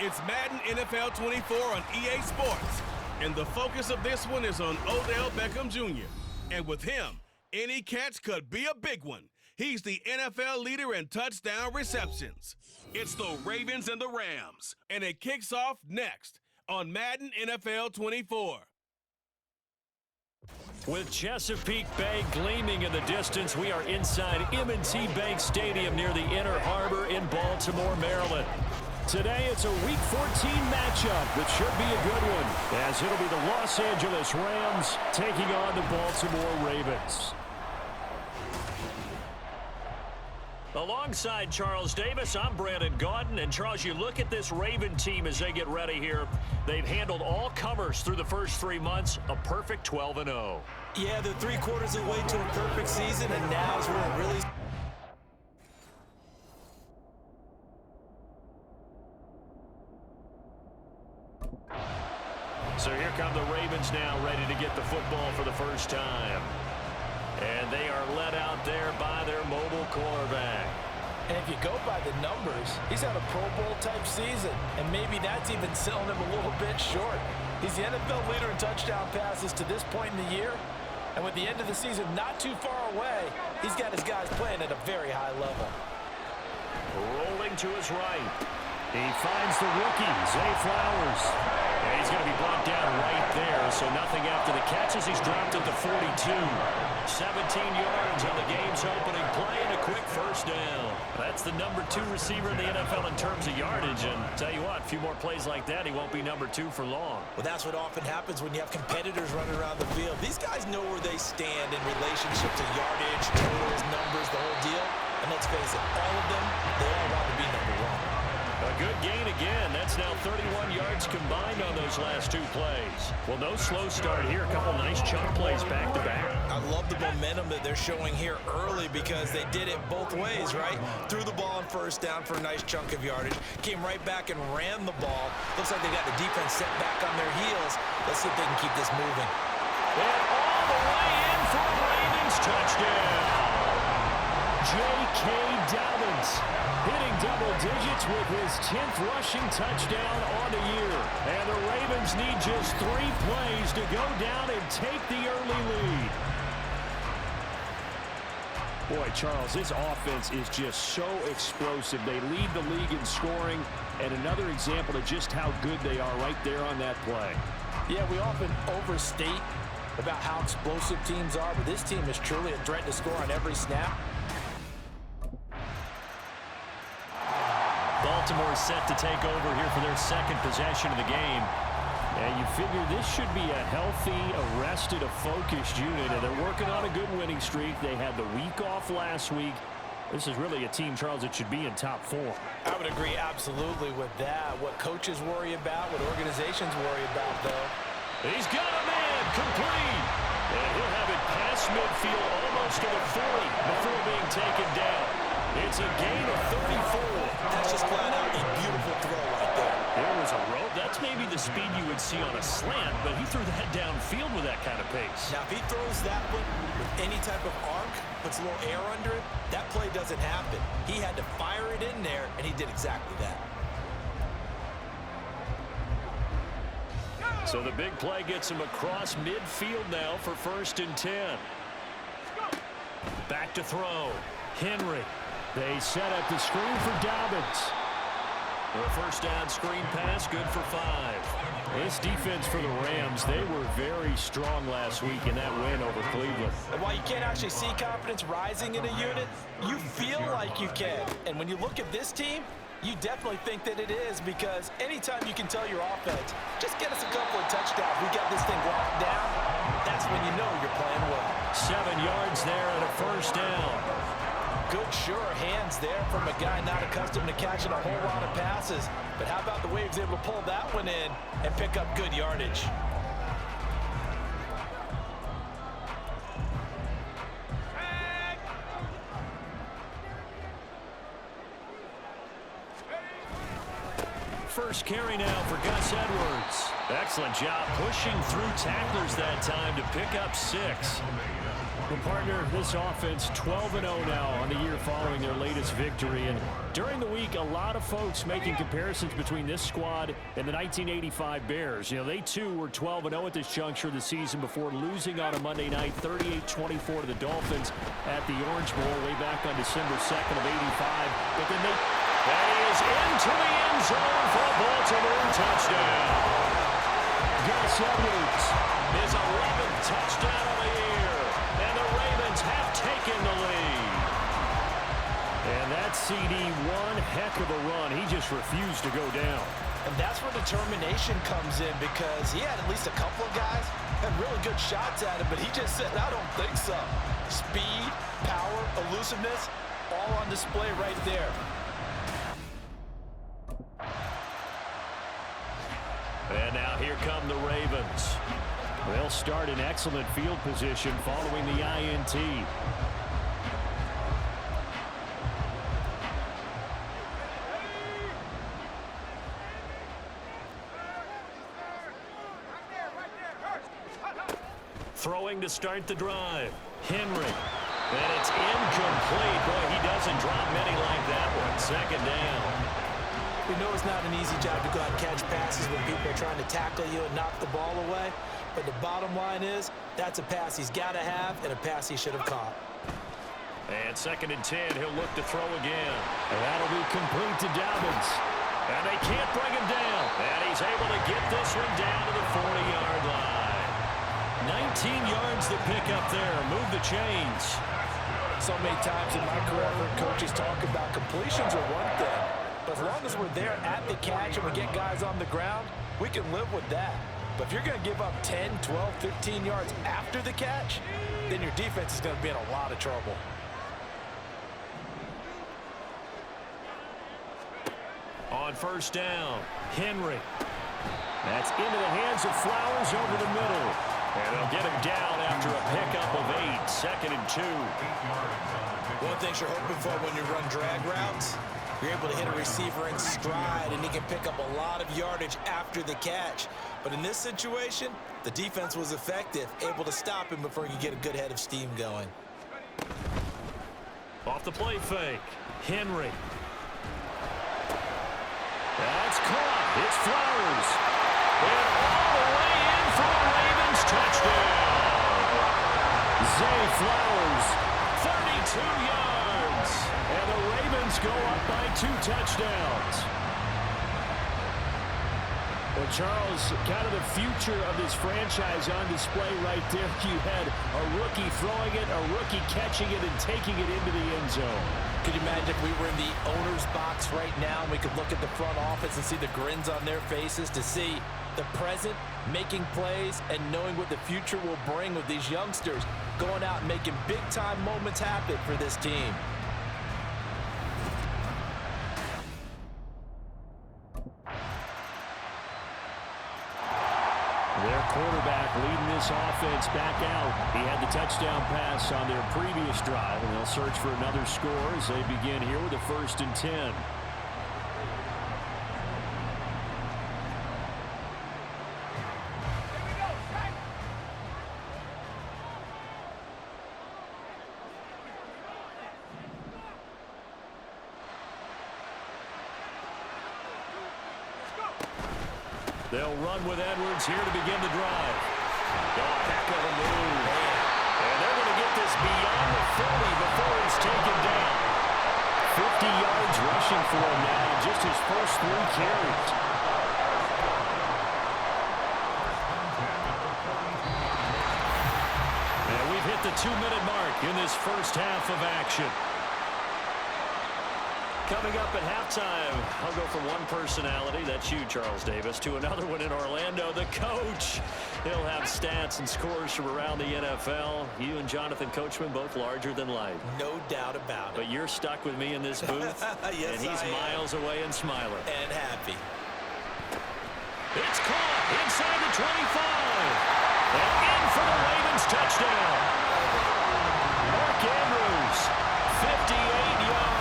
It's Madden NFL 24 on EA Sports. And the focus of this one is on Odell Beckham Jr. And with him, any catch could be a big one. He's the NFL leader in touchdown receptions. It's the Ravens and the Rams. And it kicks off next on Madden NFL 24. With Chesapeake Bay gleaming in the distance, we are inside M&T Bank Stadium near the Inner Harbor in Baltimore, Maryland. Today, it's a Week 14 matchup that should be a good one, as it'll be the Los Angeles Rams taking on the Baltimore Ravens. Alongside Charles Davis, I'm Brandon Gaudin. And Charles, you look at this Raven team as they get ready here. They've handled all comers through the first 3 months, a perfect 12-0. Yeah, they're 3/4 of the way to a perfect season, and now is where it really... So here come the Ravens now, ready to get the football for the first time. And they are led out there by their mobile quarterback. And if you go by the numbers, he's had a Pro Bowl type season, and maybe that's even selling him a little bit short. He's the NFL leader in touchdown passes to this point in the year, and with the end of the season not too far away, he's got his guys playing at a very high level. Rolling to his right. He finds the rookie, Zay Flowers. And he's going to be brought down right there, so nothing after the catches. He's dropped at the 42. 17 yards on the game's opening play and a quick first down. That's the number 2 receiver in the NFL in terms of yardage, and tell you what, a few more plays like that, he won't be number 2 for long. Well, that's what often happens when you have competitors running around the field. These guys know where they stand in relationship to yardage, totals, numbers, the whole deal. And let's face it, all of them, they all want to be number 1. A good gain again. That's now 31 yards combined on those last 2 plays. Well, no slow start here. A couple nice chunk plays back-to-back. I love the momentum that they're showing here early because they did it both ways, right? Threw the ball on first down for a nice chunk of yardage. Came right back and ran the ball. Looks like they got the defense set back on their heels. Let's see if they can keep this moving. And all the way in for a Ravens touchdown. J.K. Dobbins hitting double digits with his 10th rushing touchdown on the year. And the Ravens need just 3 plays to go down and take the early lead. Boy, Charles, this offense is just so explosive. They lead the league in scoring, and another example of just how good they are right there on that play. Yeah, we often overstate about how explosive teams are, but this team is truly a threat to score on every snap. Baltimore set to take over here for their second possession of the game. And you figure this should be a healthy, arrested, a focused unit, and they're working on a good winning streak. They had the week off last week. This is really a team, Charles, that should be in top 4. I would agree absolutely with that. What coaches worry about, what organizations worry about, though. He's got a man complete. And he'll have it past midfield almost to the 40 before being taken down. It's a gain of 34. That's just flat out a beautiful throw right there. There was a rope. That's maybe the speed you would see on a slant, but he threw that downfield with that kind of pace. Now, if he throws that one with any type of arc, puts a little air under it, that play doesn't happen. He had to fire it in there, and he did exactly that. So the big play gets him across midfield now for 1st and 10. Back to throw. Henry. They set up the screen for Dobbins. A first down screen pass, good for 5. This defense for the Rams, they were very strong last week in that win over Cleveland. And while you can't actually see confidence rising in a unit, you feel like you can. And when you look at this team, you definitely think that it is, because anytime you can tell your offense, just get us a couple of touchdowns, we got this thing locked down, that's when you know you're playing well. 7 yards there and a first down. Good, sure hands there from a guy not accustomed to catching a whole lot of passes. But how about the way he was able to pull that one in and pick up good yardage? first carry now for Gus Edwards. Excellent job pushing through tacklers that time to pick up 6. Well, partner, this offense 12-0 now on the year following their latest victory. And during the week, a lot of folks making comparisons between this squad and the 1985 Bears. You know, they too were 12-0 at this juncture of the season before losing on a Monday night 38-24 to the Dolphins at the Orange Bowl way back on December 2nd of 85. But then that is into the end zone for a Baltimore touchdown. Gus Edwards, his 11th touchdown of the year. And the Ravens have taken the lead. And that CD, one heck of a run. He just refused to go down. And that's where determination comes in, because he had at least a couple of guys had really good shots at him, but he just said, I don't think so. Speed, power, elusiveness, all on display right there. And now here come the Ravens. They'll start in excellent field position following the INT. Throwing to start the drive. Henry. And it's incomplete. Boy, he doesn't drop many like that one. Second down. We know it's not an easy job to go out and catch passes when people are trying to tackle you and knock the ball away. But the bottom line is, that's a pass he's got to have and a pass he should have caught. And 2nd and 10, he'll look to throw again. And that'll be complete to Dobbins. And they can't bring him down. And he's able to get this one down to the 40-yard line. 19 yards to pick up there. Move the chains. So many times in my career, I've heard coaches talk about completions are one thing. But as long as we're there at the catch and we get guys on the ground, we can live with that. But if you're going to give up 10, 12, 15 yards after the catch, then your defense is going to be in a lot of trouble. On first down, Henry. That's into the hands of Flowers over the middle. And they'll get him down after a pickup of 8. 2nd and 2. One thing you're hoping for when you run drag routes, you're able to hit a receiver in stride, and he can pick up a lot of yardage after the catch. But in this situation, the defense was effective, able to stop him before he could get a good head of steam going. Off the play fake, Henry. That's caught. It's Flowers. And all the way in for the Ravens touchdown. Zay Flowers, 32 yards. And the Ravens go up by 2 touchdowns. Well, Charles, kind of the future of this franchise on display right there. You had a rookie throwing it, a rookie catching it, and taking it into the end zone. Could you imagine if we were in the owner's box right now and we could look at the front office and see the grins on their faces, to see the present making plays and knowing what the future will bring with these youngsters going out and making big-time moments happen for this team. Their quarterback leading this offense back out. He had the touchdown pass on their previous drive, and they'll search for another score as they begin here with a 1st and 10. They'll run with Edwards here to begin the drive. Oh, heck of a move. And they're going to get this beyond the 40 before he's taken down. 50 yards rushing for him now, just his first 3 carries. And we've hit the 2-minute mark in this first half of action. Coming up at halftime, I'll go from one personality, that's you, Charles Davis, to another one in Orlando, the coach. He'll have stats and scores from around the NFL. You and Jonathan Coachman, both larger than life. No doubt about it. But you're stuck with me in this booth, yes, and he's miles away and smiling. And happy. It's caught inside the 25. And in for the Ravens touchdown. Mark Andrews, 58 yards.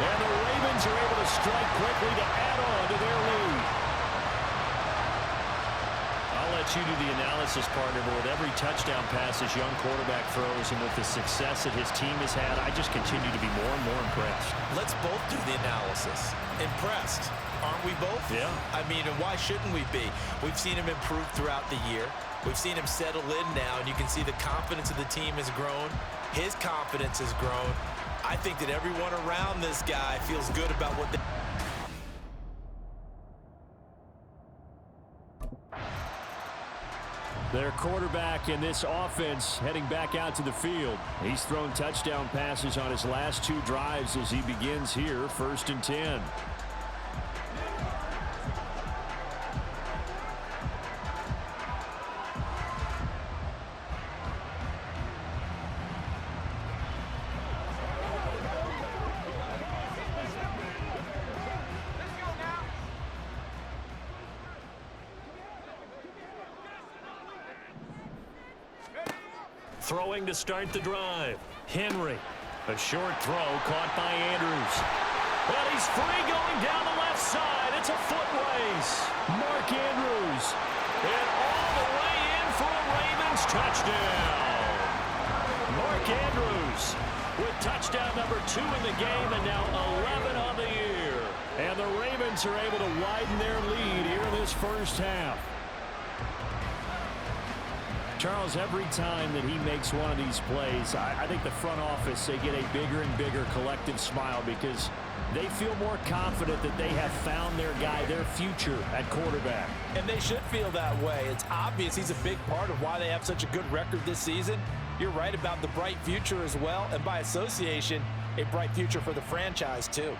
And the Ravens are able to strike quickly to add on to their lead. let you do the analysis, partner, but with every touchdown pass this young quarterback throws and with the success that his team has had, I just continue to be more and more impressed. Let's both do the analysis. Impressed. Aren't we both? Yeah. I mean, and why shouldn't we be? We've seen him improve throughout the year. We've seen him settle in now, and you can see the confidence of the team has grown. His confidence has grown. I think that everyone around this guy feels good about what they... Their quarterback in this offense heading back out to the field. He's thrown touchdown passes on his last 2 drives as he begins here, 1st and 10. Throwing to start the drive. Henry. A short throw caught by Andrews. Well, he's free going down the left side. It's a foot race. Mark Andrews. And all the way in for a Ravens touchdown. Mark Andrews with touchdown number 2 in the game and now 11 on the year. And the Ravens are able to widen their lead here in this first half. Charles, every time that he makes one of these plays, I think the front office, they get a bigger and bigger collective smile because they feel more confident that they have found their guy, their future at quarterback. And they should feel that way. It's obvious he's a big part of why they have such a good record this season. You're right about the bright future as well, and by association, a bright future for the franchise too.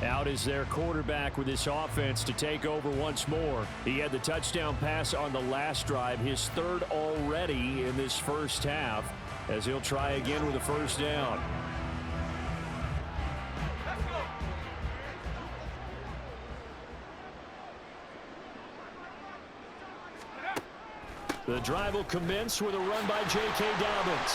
Out is their quarterback with this offense to take over once more. He had the touchdown pass on the last drive, his 3rd already in this first half, as he'll try again with a 1st down. The drive will commence with a run by J.K. Dobbins.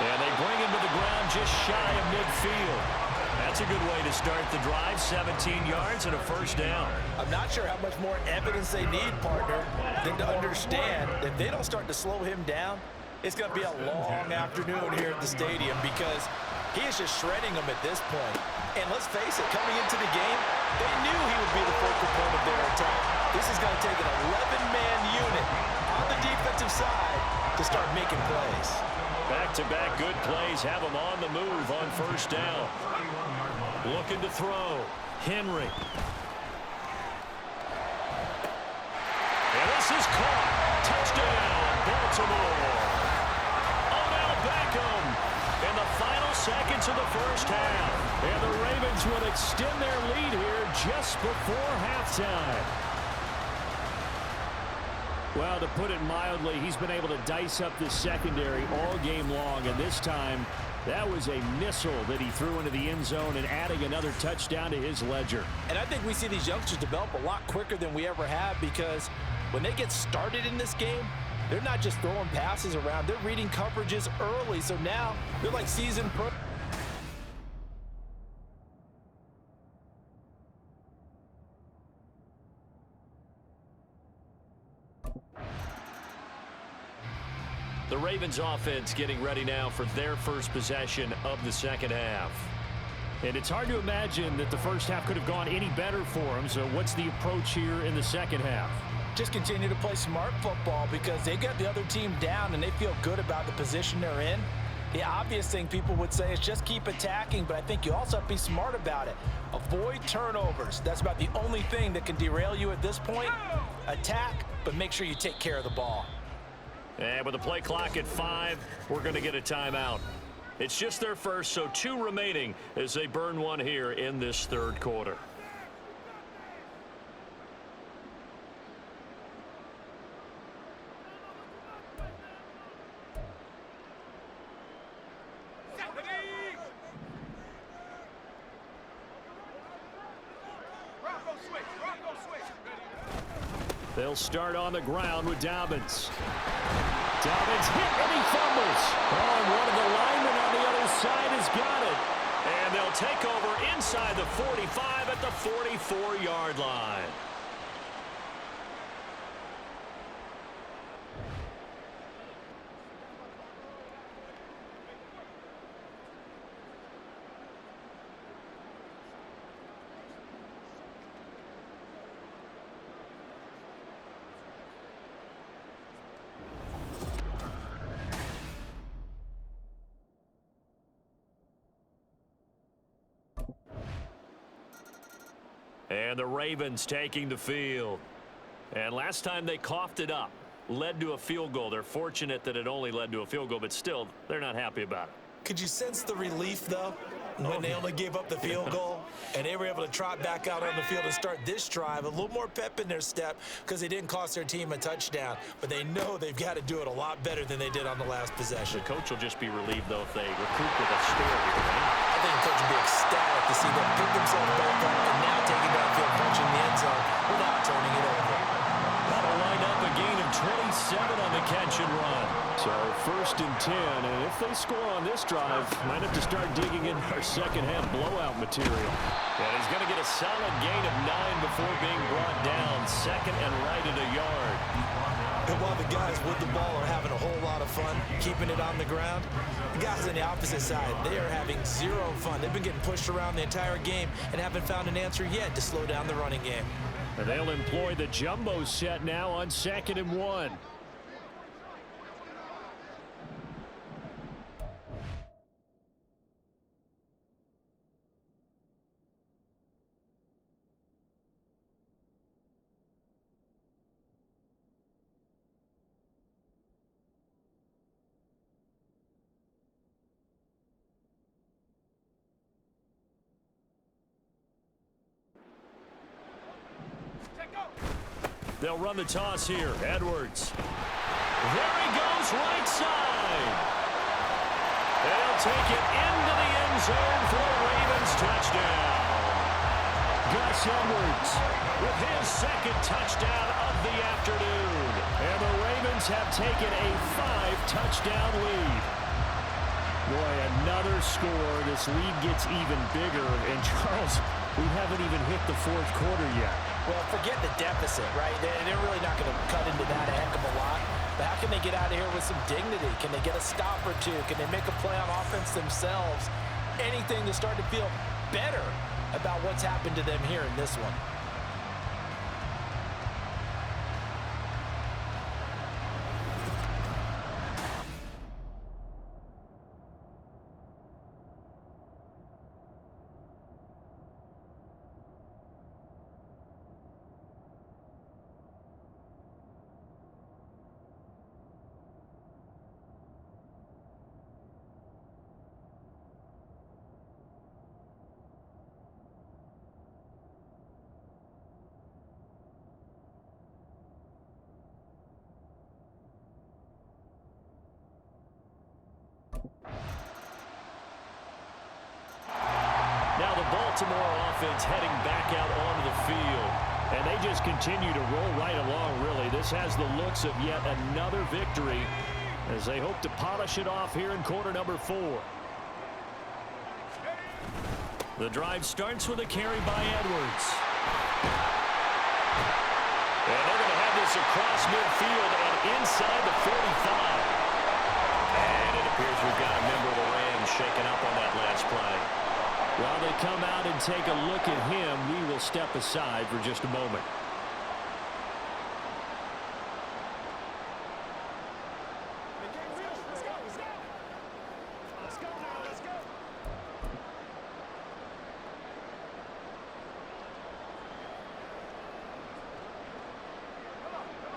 And they bring him to the ground just shy of midfield. That's a good way to start the drive, 17 yards and a 1st down. I'm not sure how much more evidence they need, partner, than to understand if they don't start to slow him down, it's going to be a long afternoon here at the stadium because he is just shredding them at this point. And let's face it, coming into the game, they knew he would be the focal point of their attack. This is going to take an 11-man unit on the defensive side to start making plays. Back-to-back good plays have him on the move on 1st down. Looking to throw. Henry. And this is caught. Touchdown, Baltimore. Odell Beckham in the final seconds of the first half. And the Ravens will extend their lead here just before halftime. Well, to put it mildly, he's been able to dice up this secondary all game long, and this time that was a missile that he threw into the end zone and adding another touchdown to his ledger. And I think we see these youngsters develop a lot quicker than we ever have because when they get started in this game, they're not just throwing passes around. They're reading coverages early, so now they're like seasoned pro. The Ravens offense getting ready now for their first possession of the second half. And it's hard to imagine that the first half could have gone any better for them. So what's the approach here in the second half? Just continue to play smart football because they got the other team down and they feel good about the position they're in. The obvious thing people would say is just keep attacking, but I think you also have to be smart about it. Avoid turnovers. That's about the only thing that can derail you at this point. Attack, but make sure you take care of the ball. And with the play clock at 5, we're going to get a timeout. It's just their first, so 2 remaining as they burn one here in this third quarter. They'll start on the ground with Dobbins. Dobbins hit and he fumbles. Oh, and one of the linemen on the other side has got it. And they'll take over inside the 45 at the 44-yard line. And the Ravens taking the field. And last time they coughed it up, led to a field goal. They're fortunate that it only led to a field goal, but still, they're not happy about it. Could you sense the relief, though, when they only gave up the field goal and they were able to trot back out on the field and start this drive? A little more pep in their step because they didn't cost their team a touchdown, but they know they've got to do it a lot better than they did on the last possession. The coach will just be relieved, though, if they recoup with a score here, right? I think the coach will be ecstatic to see them pick themselves back up and now take it downfield, punching the end zone without turning it over. That'll line up a gain of 27 on the catch and run. So 1st and 10, and if they score on this drive, might have to start digging in our second-half blowout material. And he's going to get a solid gain of 9 before being brought down. 2nd and right at a yard. And while the guys with the ball are having a whole lot of fun keeping it on the ground, the guys on the opposite side, they are having zero fun. They've been getting pushed around the entire game and haven't found an answer yet to slow down the running game. And they'll employ the jumbo set now on 2nd and 1. They'll run the toss here. Edwards. There he goes, right side. They'll take it into the end zone for a Ravens touchdown. Gus Edwards with his 2nd touchdown of the afternoon. And the Ravens have taken a 5-touchdown lead. Boy, another score. This lead gets even bigger. And Charles, we haven't even hit the 4th quarter yet. Well, forget the deficit, right? They're really not going to cut into that a heck of a lot. But how can they get out of here with some dignity? Can they get a stop or two? Can they make a play on offense themselves? Anything to start to feel better about what's happened to them here in this one. Now the Baltimore offense heading back out onto the field. And they just continue to roll right along, really. This has the looks of yet another victory as they hope to polish it off here in quarter number 4. The drive starts with a carry by Edwards. And they're going to have this across midfield and inside the 45. And it appears we've got a member of the Rams shaken up on that last play. While they come out and take a look at him, we will step aside for just a moment.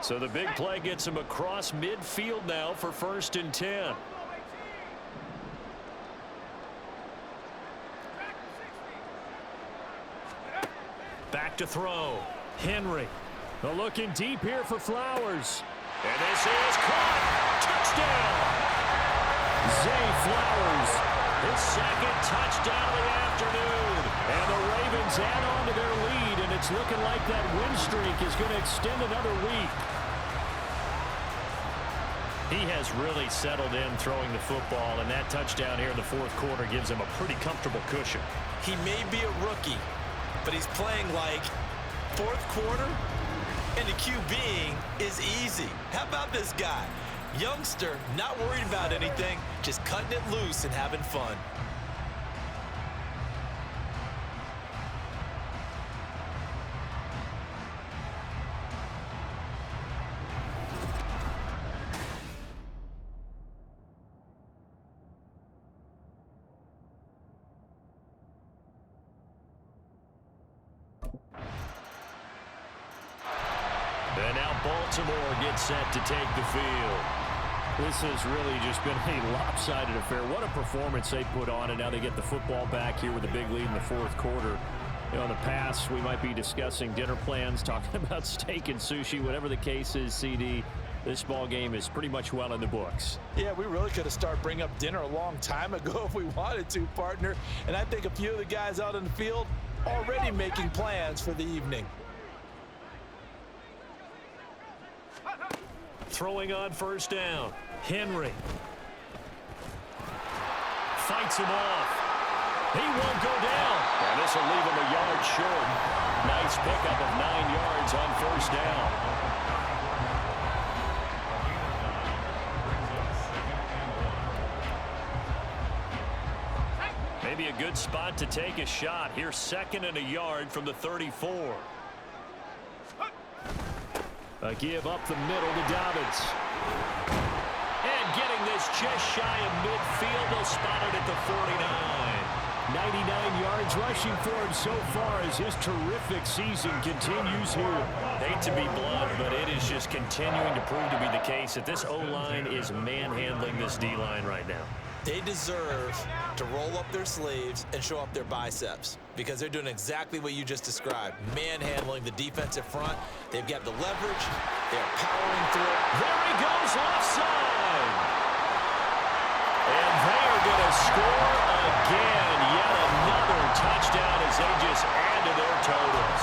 So the big play gets him across midfield now for 1st and 10. Back to throw. Henry. Looking deep here for Flowers. And this is caught. Touchdown. Zay Flowers. His 2nd touchdown of the afternoon. And the Ravens add on to their lead, and it's looking like that win streak is going to extend another week. He has really settled in throwing the football, and that touchdown here in the fourth quarter gives him a pretty comfortable cushion. He may be a rookie, but he's playing like fourth quarter, and the QBing is easy. How about this guy? Youngster, not worried about anything, just cutting it loose and having fun. And now Baltimore gets set to take the field. This has really just been a lopsided affair. What a performance they put on, and now they get the football back here with a big lead in the fourth quarter. You know, in the past, we might be discussing dinner plans, talking about steak and sushi, whatever the case is, CD. This ball game is pretty much well in the books. Yeah, we really could have started bringing up dinner a long time ago if we wanted to, partner. And I think a few of the guys out in the field already making plans for the evening. Throwing on first down. Henry fights him off. He won't go down. And this will leave him a yard short. Nice pickup of 9 yards on first down. Maybe a good spot to take a shot. Here's 2nd and a yard from the 34. A give up the middle to Dobbins. And getting this just shy of midfield. They'll spot it at the 49. 99 yards rushing for him so far as his terrific season continues here. Hate to be blunt, but it is just continuing to prove to be the case that this O-line is manhandling this D-line right now. They deserve to roll up their sleeves and show up their biceps because they're doing exactly what you just described, manhandling the defensive front. They've got the leverage. They're powering through. There he goes, offside. And they are going to score again. Yet another touchdown as they just add to their totals.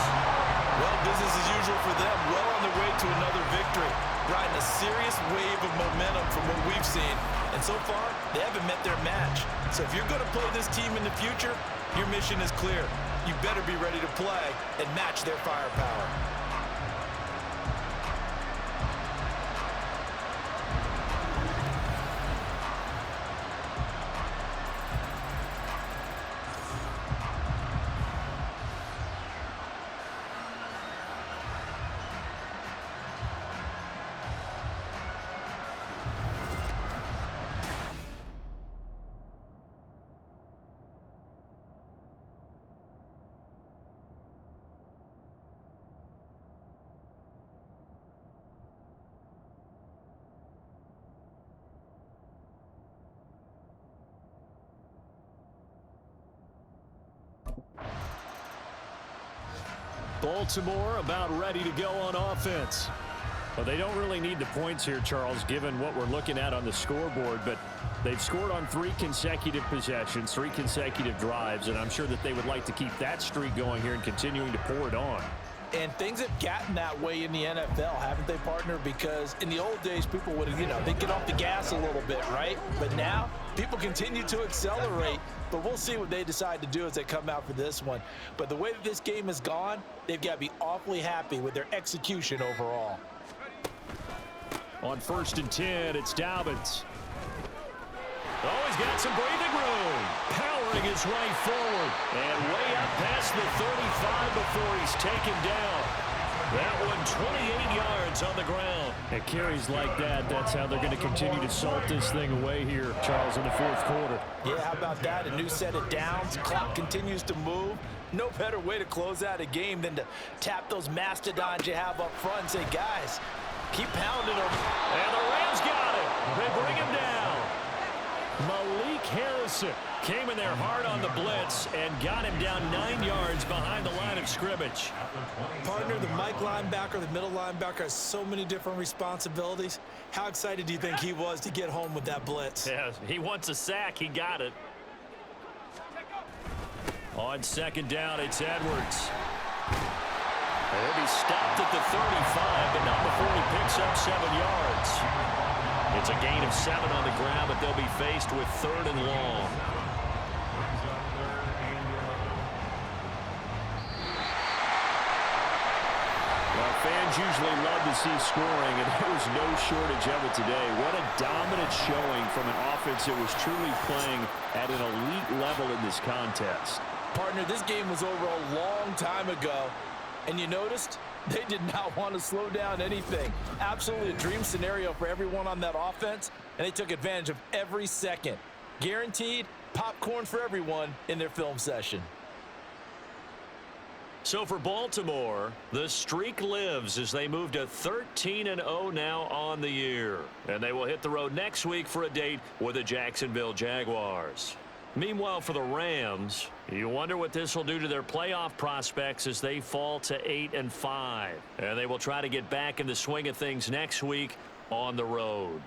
Well, business as usual for them. Well on their way to another victory. Riding a serious wave of momentum from what we've seen. And so far, they haven't met their match. So if you're going to play this team in the future, your mission is clear. You better be ready to play and match their firepower. Baltimore about ready to go on offense. Well, they don't really need the points here, Charles, given what we're looking at on the scoreboard, but they've scored on 3 consecutive possessions, 3 consecutive drives, and I'm sure that they would like to keep that streak going here and continuing to pour it on. And things have gotten that way in the NFL, haven't they, partner? Because in the old days, people would, they'd get off the gas a little bit, right? But now, people continue to accelerate. But we'll see what they decide to do as they come out for this one. But the way that this game has gone, they've got to be awfully happy with their execution overall. On 1st and 10, it's Dobbins. Oh, he's got some breathing room. Powering his way forward. And way up past the 35 before he's taken down. That one 28 yards on the ground. At carries like that, that's how they're going to continue to salt this thing away here, Charles, in the fourth quarter. Yeah, how about that? A new set of downs. Clock continues to move. No better way to close out a game than to tap those mastodons you have up front and say, guys, keep pounding them. And the Rams got it. They bring him down. Malik Harrison came in there hard on the blitz and got him down 9 yards behind the line of scrimmage. Partner, the Mike linebacker, the middle linebacker has so many different responsibilities. How excited do you think he was to get home with that blitz? Yeah, he wants a sack. He got it. On 2nd down, it's Edwards. He'll be stopped at the 35, but not before he picks up 7 yards. It's a gain of 7 on the ground, but they'll be faced with 3rd and long. Well, fans usually love to see scoring, and there was no shortage of it today. What a dominant showing from an offense that was truly playing at an elite level in this contest. Partner, this game was over a long time ago, and you noticed they did not want to slow down anything. Absolutely a dream scenario for everyone on that offense, and they took advantage of every second. Guaranteed popcorn for everyone in their film session. So for Baltimore, the streak lives as they move to 13-0 now on the year. And they will hit the road next week for a date with the Jacksonville Jaguars. Meanwhile, for the Rams, you wonder what this will do to their playoff prospects as they fall to 8-5. And they will try to get back in the swing of things next week on the road.